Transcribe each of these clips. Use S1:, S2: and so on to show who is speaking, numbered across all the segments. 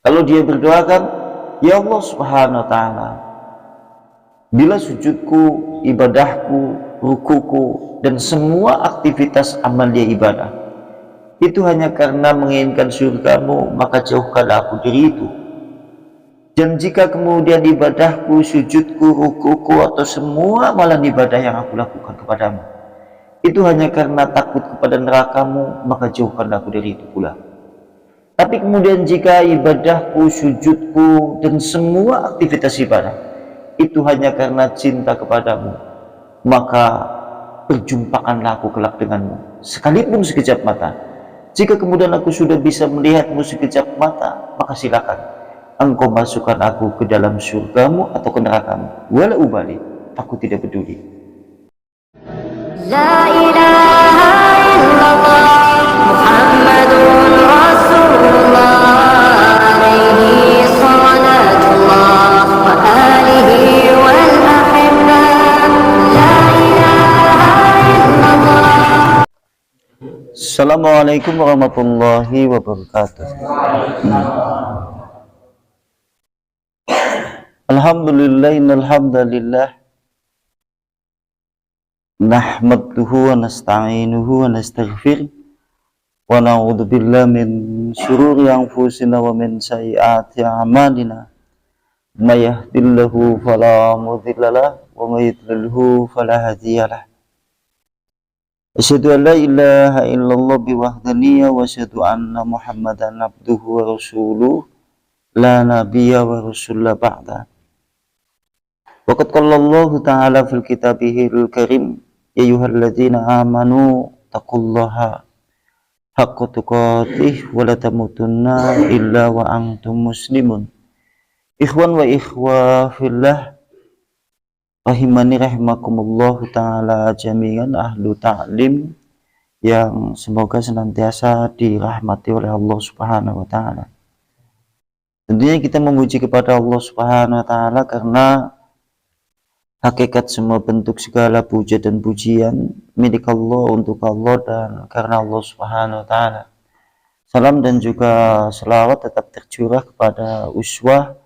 S1: Kalau dia berdoakan, ya Allah Subhanahu wa Ta'ala, bila sujudku, ibadahku, rukuku, dan semua aktivitas amalia ibadah itu hanya karena menginginkan surgamu, maka jauhkanlah aku dari itu. Dan jika kemudian ibadahku, sujudku, rukuku, atau semua amalan ibadah yang aku lakukan kepadamu itu hanya karena takut kepada nerakamu, maka jauhkanlah aku dari itu pula. Tapi kemudian jika ibadahku, sujudku, dan semua aktivitas ibadah itu hanya karena cinta kepadamu, maka perjumpakanlah aku kelak denganmu, sekalipun sekejap mata. Jika kemudian aku sudah bisa melihatmu sekejap mata, maka silakan engkau masukkan aku ke dalam surgamu atau ke nerakamu. Wala ubali, aku tidak peduli. La ilaha illallah Muhammadun Rasulullah alaihi salatullah wa alihi wal ahibbah. La ilaha illallah. Assalamualaikum warahmatullahi wabarakatuh. Alhamdulillah, innal hamdalillah nahmaduhu wa nasta'inuhu wa nastaghfir wa na'udzu billahi min syururi anfusina wa min sayyiati a'malina. May yahdihillahu fala mudhillalah wa may yudlilhu fala hadiyalah. Asyhadu an la ilaha illallah biwahdaniyya wa asyhadu anna Muhammadan abduhu wa rasuluh la nabiyya wa rasulla ba'da. Waqad qala Allah ta'ala fil kitabihil karim, ya ayyuhalladzina amanu taqullaha haqqa tuqatih wa la tamutunna illa wa antum muslimun. Ikhwan wa ikhwah fillah, rahimani rahimakumullah ta'ala jami'an ahlu ta'lim yang semoga senantiasa dirahmati oleh Allah Subhanahu wa ta'ala. Tentunya kita memuji kepada Allah Subhanahu wa ta'ala karena hakikat semua bentuk segala puja dan pujian milik Allah, untuk Allah, dan karena Allah Subhanahu wa ta'ala. Salam dan juga selawat tetap tercurah kepada uswah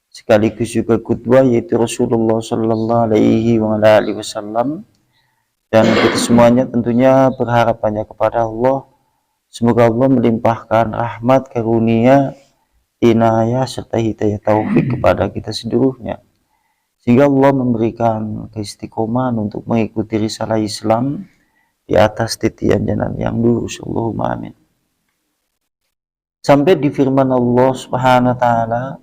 S1: sekaligus juga qudwah, yaitu Rasulullah sallallahu alaihi wasallam. Dan kita semuanya tentunya berharap banyak kepada Allah, semoga Allah melimpahkan rahmat, karunia, inayah serta hidayah taufik kepada kita seluruhnya, sehingga Allah memberikan keistiqomahan untuk mengikuti risalah Islam di atas titian jalan yang lurus. Allahumma amin. Sampai di firman Allah Subhanahu wa ta'ala,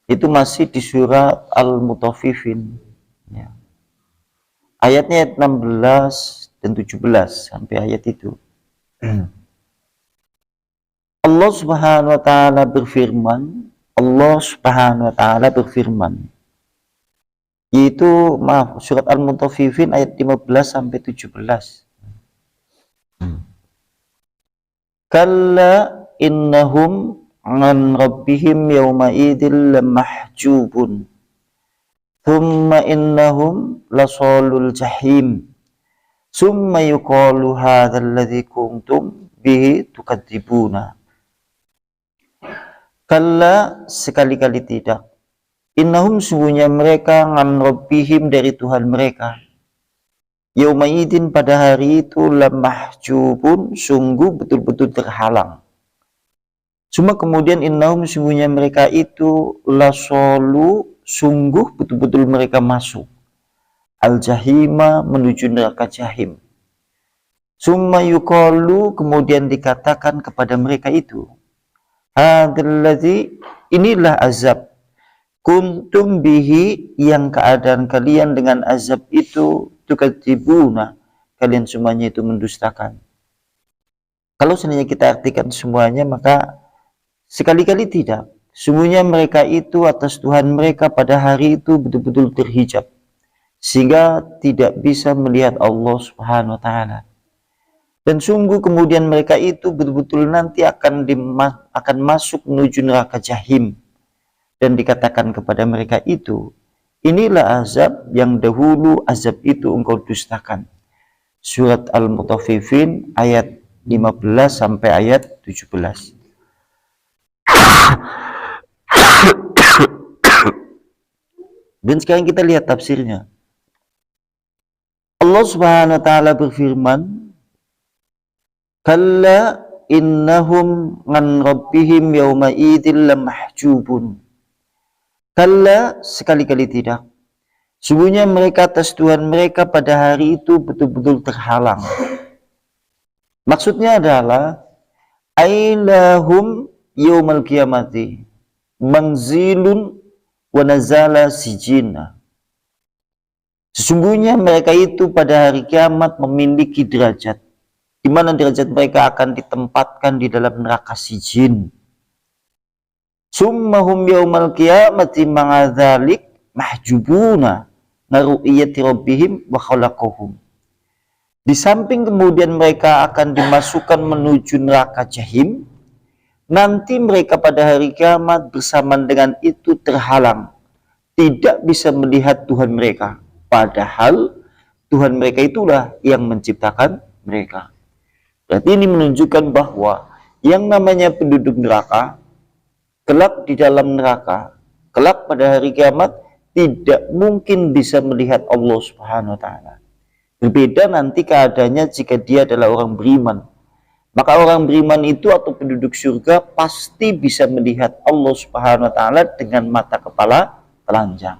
S1: itu masih di surat Al-Mutaffifin ya. Ayatnya ayat 16 dan 17 sampai ayat itu. Allah Subhanahu wa ta'ala berfirman, yaitu surat Al-Mutaffifin ayat 15 sampai 17. Kalla innahum an rabbihim yawma idil lamahjubun thumma innahum lasalul jahim summa yuqalu hadzal ladzi kuntum bihi tukadzibuna. Kalla, sekali-kali tidak, innahum, sungguhnya mereka, ngan rabbihim, dari Tuhan mereka, yaumaidin, pada hari itu, lamahjubun, sungguh betul-betul terhalang. Cuma kemudian innahum, sungguhnya mereka itu, lasolu, sungguh betul-betul mereka masuk al-jahima, menuju neraka jahim. Summa yuqalu, kemudian dikatakan kepada mereka itu, hadzalladzi, inilah azab, kuntum bihi, yang keadaan kalian dengan azab itu, tukadzibuna, kalian semuanya itu mendustakan. Kalau seandainya kita artikan semuanya, maka sekali-kali tidak. Semuanya mereka itu atas Tuhan mereka pada hari itu betul-betul terhijab, sehingga tidak bisa melihat Allah Subhanahu wa ta'ala. Dan sungguh kemudian mereka itu betul-betul nanti akan masuk menuju neraka jahim. Dan dikatakan kepada mereka itu, inilah azab yang dahulu azab itu engkau dustakan. Surat Al-Mutaffifin ayat 15 sampai ayat 17. Dan sekarang kita lihat tafsirnya. Allah Subhanahu wa taala berfirman, "Kalla innahum an rabbihim yawma idzil lamahjubun." Kalla, sekali-kali tidak. Sungguhnya mereka atas Tuhan mereka pada hari itu betul-betul terhalang. Maksudnya adalah ailahum yaumal qiyamati manzilun wa nazala sijina. Sesungguhnya mereka itu pada hari kiamat memiliki derajat, di mana derajat mereka akan ditempatkan di dalam neraka sijin. Summahum yaumal qiyamati ma'adzalik mahjubuna naru'iyati rabbihim wa khalaqahum. Di samping kemudian mereka akan dimasukkan menuju neraka jahim, nanti mereka pada hari kiamat bersamaan dengan itu terhalang, tidak bisa melihat Tuhan mereka, padahal Tuhan mereka itulah yang menciptakan mereka. Berarti ini menunjukkan bahwa yang namanya penduduk neraka, kelak di dalam neraka, kelak pada hari kiamat tidak mungkin bisa melihat Allah Subhanahu wa taala. Berbeda nanti keadaannya jika dia adalah orang beriman. Maka orang beriman itu atau penduduk surga pasti bisa melihat Allah Subhanahu wa taala dengan mata kepala telanjang.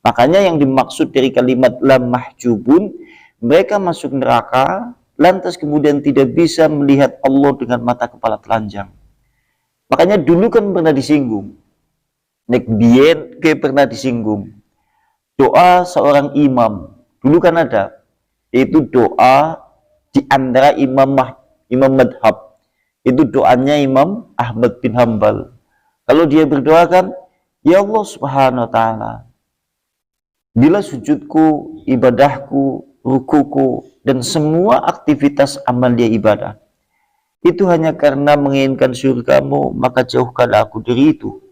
S1: Makanya yang dimaksud dari kalimat lam mahjubun, mereka masuk neraka lantas kemudian tidak bisa melihat Allah dengan mata kepala telanjang. Makanya dulu kan pernah disinggung, nek biyen ke pernah disinggung doa seorang imam dulu kan ada, yaitu doa di antara imam madhab, itu doanya Imam Ahmad bin Hambal. Kalau dia berdoa kan, ya Allah Subhanahu wa taala, bila sujudku, ibadahku, rukuku, dan semua aktivitas amal dia ibadah itu hanya karena menginginkan surgamu, maka jauhkanlah aku dari itu.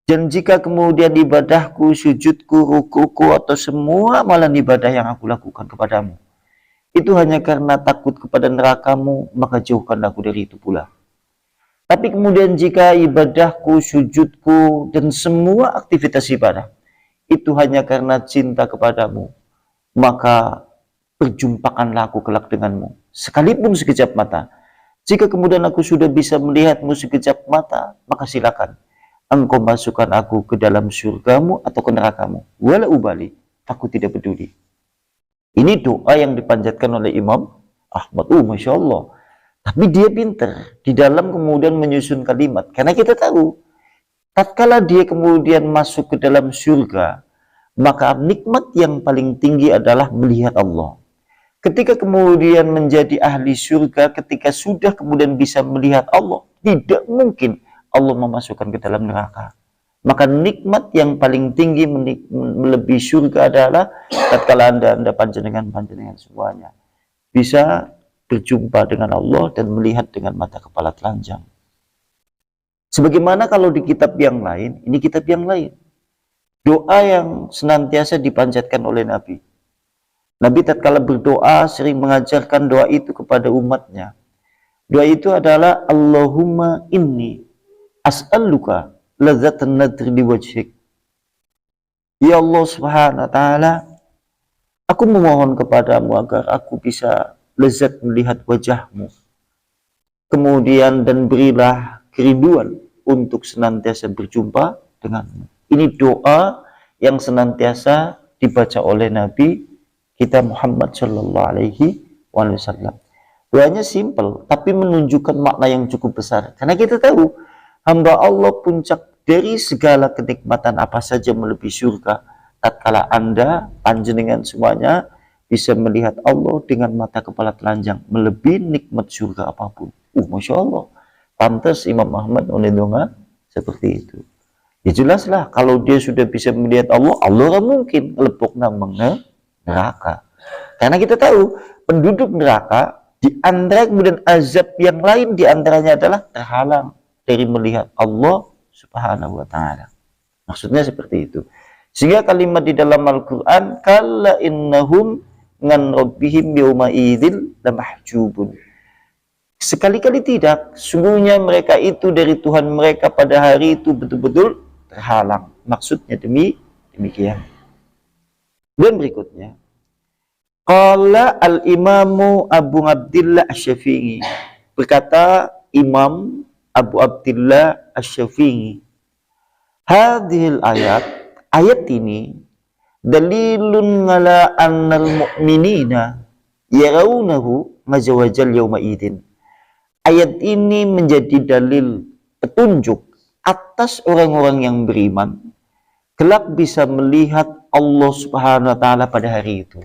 S1: Dan jika kemudian ibadahku, sujudku, rukuku, atau semua amalan ibadah yang aku lakukan kepadamu itu hanya karena takut kepada nerakamu, maka jauhkanlah aku dari itu pula. Tapi kemudian jika ibadahku, sujudku, dan semua aktivitas ibadah itu hanya karena cinta kepadamu, maka perjumpakanlah aku kelak denganmu, sekalipun sekejap mata. Jika kemudian aku sudah bisa melihatmu sekejap mata, maka silakan engkau masukkan aku ke dalam surgamu atau ke nerakamu. Wala ubali, aku tidak peduli. Ini doa yang dipanjatkan oleh Imam Ahmad. Masya Allah. Tapi dia pinter di dalam kemudian menyusun kalimat. Karena kita tahu, tatkala dia kemudian masuk ke dalam surga, maka nikmat yang paling tinggi adalah melihat Allah. Ketika kemudian menjadi ahli surga, ketika sudah kemudian bisa melihat Allah, tidak mungkin Allah memasukkan ke dalam neraka. Maka nikmat yang paling tinggi melebihi surga adalah tatkala anda panjenengan semuanya bisa berjumpa dengan Allah dan melihat dengan mata kepala telanjang. Sebagaimana kalau di kitab yang lain, ini kitab yang lain, doa yang senantiasa dipanjatkan oleh Nabi. Nabi tatkala berdoa sering mengajarkan doa itu kepada umatnya. Doa itu adalah Allahumma inni as'aluka ladzatan nadri di wajhik. Ya Allah Subhanahu wa taala, aku memohon kepadamu agar aku bisa lezat melihat wajahmu. Kemudian dan berilah kerinduan untuk senantiasa berjumpa denganmu. Ini doa yang senantiasa dibaca oleh Nabi kita Muhammad Shallallahu Alaihi Wasallam. Doanya simple, tapi menunjukkan makna yang cukup besar. Karena kita tahu hamba Allah puncak dari segala kenikmatan apa saja melebihi surga. Tatkala anda panjenengan semuanya bisa melihat Allah dengan mata kepala telanjang, melebihi nikmat surga apapun. Masya Allah. Pantas Imam Ahmad mendoa seperti itu. Ya jelaslah kalau dia sudah bisa melihat Allah, Allah kan mungkin lepuk namanya neraka. Karena kita tahu penduduk neraka di antara kemudian azab yang lain di antaranya adalah terhalang dari melihat Allah Subhanahu wa taala. Maksudnya seperti itu. Sehingga kalimat di dalam Al-Qur'an kalla innahum ngan rabbihim yauma idzil lamahjubun. Sekali-kali tidak, sungguhnya mereka itu dari Tuhan mereka pada hari itu betul-betul terhalang. Maksudnya Demikian. Dan berikutnya, qala al-imamu Abu Abdillah Asy-Syafi'i, berkata Imam Abu Abdillah Asy-Syafi'i, hadhil ayat ini dalilun ala annal mu'minina yarawnahu mazawajal yawma idin. Ayat ini menjadi dalil petunjuk atas orang-orang yang beriman kelak bisa melihat Allah Subhanahu wa taala pada hari itu.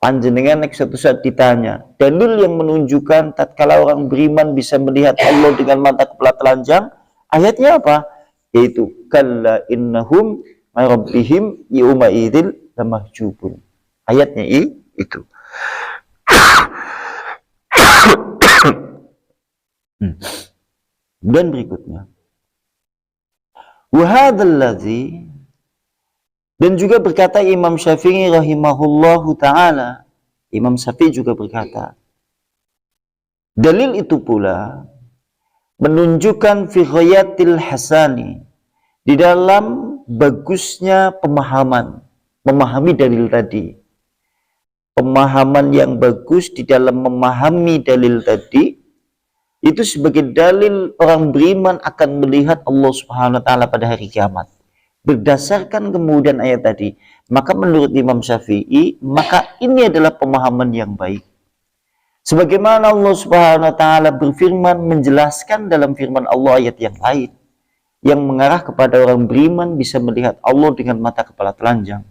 S1: Panjenengan suatu saat ditanya, dalil yang menunjukkan tatkala orang beriman bisa melihat Allah dengan mata kepala telanjang, ayatnya apa? Yaitu kalla innahum rabbihim yauma idzil lamahjubun. Ayatnya itu. Dan berikutnya, wa hadzal ladzi, dan juga berkata Imam Syafi'i rahimahullahu ta'ala, Imam Syafi'i juga berkata, dalil itu pula menunjukkan fi ghayatil hasani, di dalam bagusnya memahami dalil tadi. Pemahaman yang bagus di dalam memahami dalil tadi, itu sebagai dalil orang beriman akan melihat Allah Subhanahu wa ta'ala pada hari kiamat. Berdasarkan kemudian ayat tadi, maka menurut Imam Syafi'i, maka ini adalah pemahaman yang baik. Sebagaimana Allah Subhanahu wa ta'ala berfirman, menjelaskan dalam firman Allah ayat yang lain, yang mengarah kepada orang beriman bisa melihat Allah dengan mata kepala telanjang.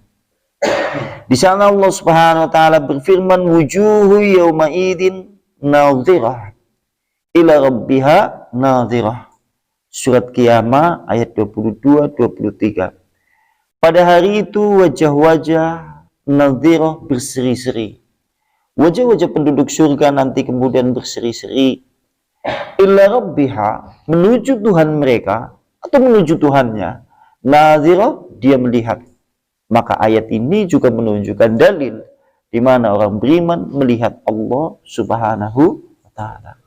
S1: Di sana Allah Subhanahu wa ta'ala berfirman, wujuhu yawma idin nadhirah ila rabbiha nadhirah. Surat Qiyamah ayat 22-23. Pada hari itu wajah-wajah nadhirah berseri-seri. Wajah-wajah penduduk surga nanti kemudian berseri-seri. Ila rabbiha, menuju Tuhan mereka atau menuju Tuhannya. Nadhirah, dia melihat. Maka ayat ini juga menunjukkan dalil di mana orang beriman melihat Allah Subhanahu wa ta'ala.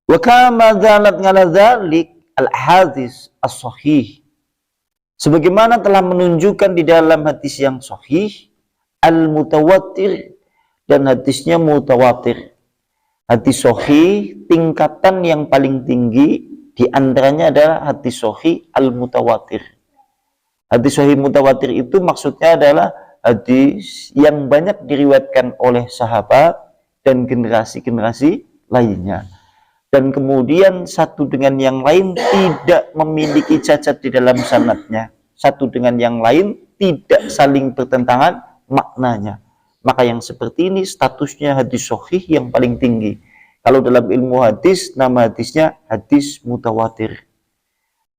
S1: Wa kama dzalat ala dzalik al-hadis as-sahih, sebagaimana telah menunjukkan di dalam hadis yang sahih al-mutawatir, dan hadisnya mutawatir. Hadis sahih tingkatan yang paling tinggi di antaranya adalah hadis sahih al-mutawatir. Hadis sahih mutawatir itu maksudnya adalah hadis yang banyak diriwayatkan oleh sahabat dan generasi-generasi lainnya. Dan kemudian satu dengan yang lain tidak memiliki cacat di dalam sanadnya. Satu dengan yang lain tidak saling bertentangan maknanya. Maka yang seperti ini statusnya hadis sahih yang paling tinggi. Kalau dalam ilmu hadis, nama hadisnya hadis mutawatir.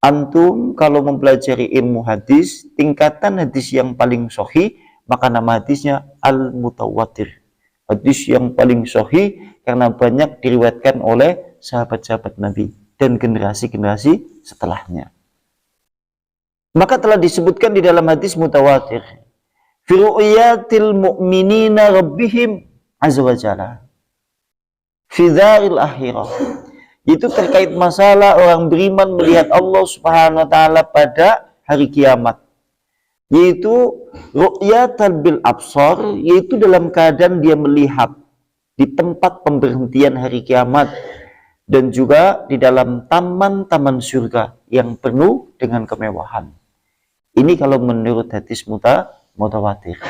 S1: Antum kalau mempelajari ilmu hadis, tingkatan hadis yang paling sahih, maka nama hadisnya al-mutawatir. Hadis yang paling sahih karena banyak diriwayatkan oleh sahabat-sahabat Nabi dan generasi-generasi setelahnya. Maka telah disebutkan di dalam hadis mutawatir, fi ru'yatil mu'minina rabbihim azza wa jalla fi dzaril akhirah, itu terkait masalah orang beriman melihat Allah Subhanahu wa ta'ala pada hari kiamat, yaitu ru'yatal bil absar, yaitu dalam keadaan dia melihat di tempat pemberhentian hari kiamat, dan juga di dalam taman-taman surga yang penuh dengan kemewahan. Ini kalau menurut hadis mutawatir.